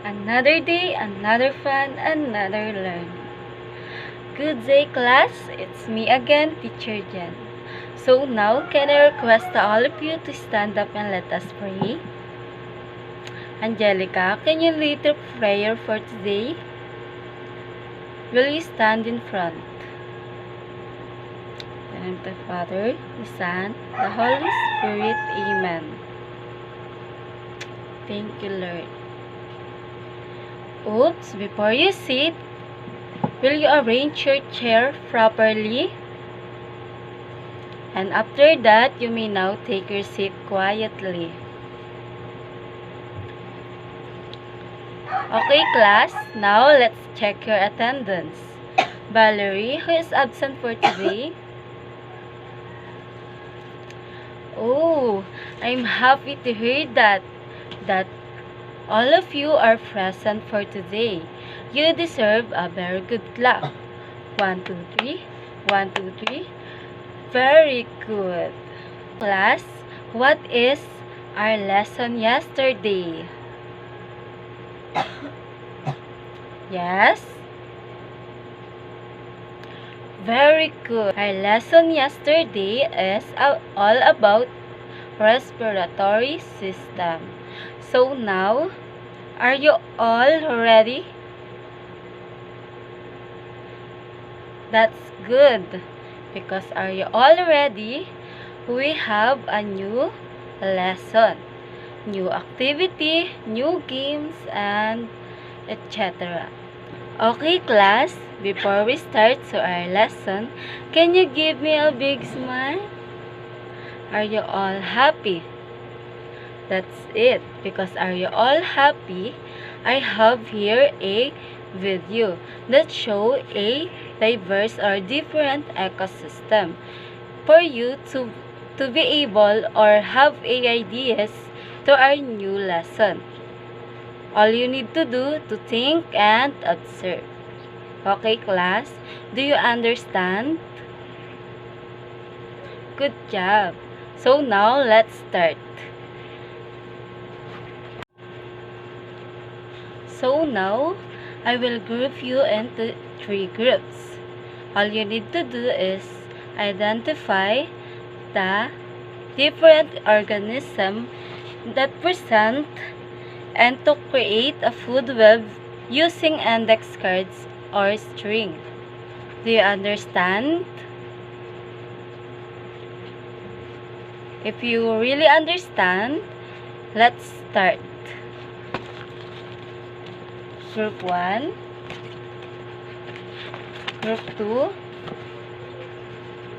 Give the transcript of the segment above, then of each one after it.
Another day, another fun, another learn. Good day, class. It's me again, Teacher Jen. So now, can I request to all of you to stand up and let us pray? Angelica, can you lead the prayer for today? Will you stand in front? In the name of the Father, the Son, the Holy Spirit. Amen. Thank you, Lord. Oops, before you sit, will you arrange your chair properly? And after that, you may now take your seat quietly. Okay, class, now let's check your attendance. Valerie, who is absent for today? Oh, I'm happy to hear that all of you are present for today. You deserve a very good clap. 1, 2, 3. 1, 2, 3. Very good. Class, what is our lesson yesterday? Yes? Very good. Our lesson yesterday is all about respiratory system. So now, are you all ready? That's good. Because are you all ready? We have a new lesson, new activity, new games, and etc. Okay, class, before we start our lesson, can you give me a big smile? Are you all happy? That's it. Because are you all happy? I have here a video that show a diverse or different ecosystem for you to be able or have ideas to our new lesson. All you need to do to think and observe. Okay, class? Do you understand? Good job. So now let's start. So now, I will group you into 3 groups. All you need to do is identify the different organisms that present and to create a food web using index cards or string. Do you understand? If you really understand, let's start. Group 1, Group 2,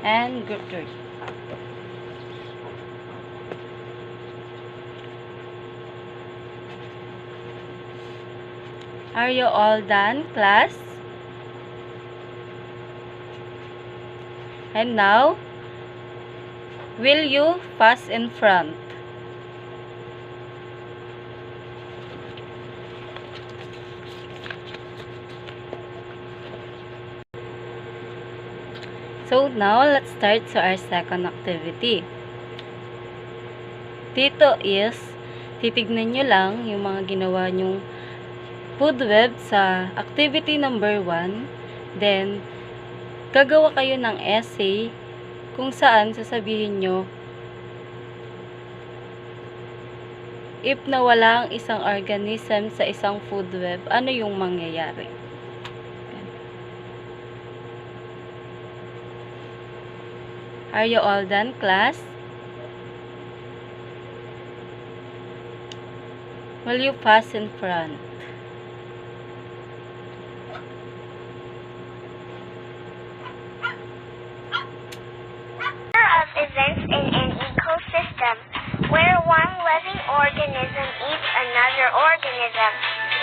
and Group 3. Are you all done, class? And now, will you pass in front? So now, let's start our second activity. Dito is, titignan nyo lang yung mga ginawa nyong food web sa activity number 1. Then, gagawa kayo ng essay kung saan sasabihin nyo if nawala ang isang organism sa isang food web, ano yung mangyayari? Are you all done, class? Will you pass in front? Of events in an ecosystem where one living organism eats another organism,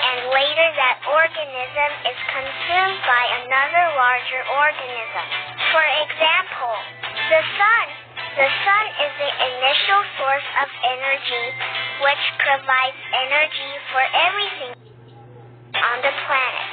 and later that organism is consumed by another larger organism. For example, the sun. The sun is the initial source of energy, which provides energy for everything on the planet.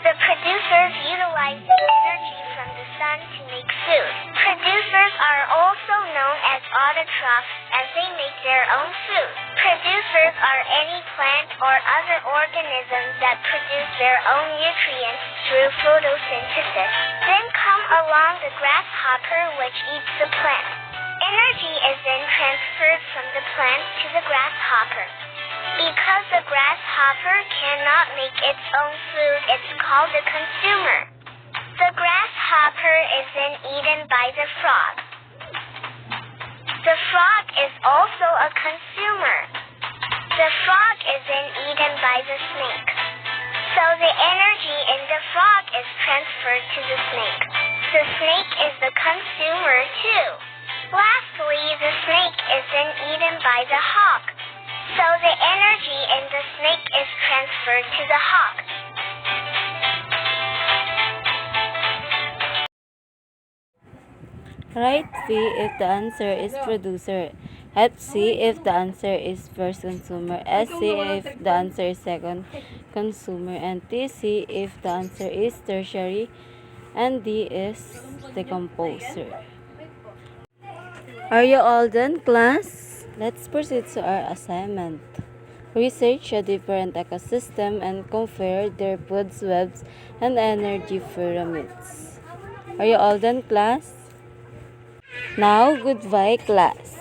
The producers utilize the energy from the sun to make food. Producers are also known as autotrophs as they make their own food. Producers are any plant or other organisms that produce their own nutrients through photosynthesis. Then come along the grasshopper, which eats the plant. Energy is then transferred from the plant to the grasshopper. Because the grasshopper cannot make its own food, it's called a consumer. The grasshopper is then eaten by the frog. The frog is also a consumer. The frog is then eaten by the snake. So the energy in the frog is transferred to the snake. The snake is the consumer too. Lastly, the snake is then eaten by the hawk. So the energy in the snake is transferred to the hawk. Write P if the answer is producer. Help C if the answer is first consumer. SC if the answer is second consumer. And TC if the answer is tertiary. And D is decomposer. Are you all done, class? Let's proceed to our assignment. Research a different ecosystem and compare their food webs and energy pyramids. Are you all done, class? Now, goodbye, class.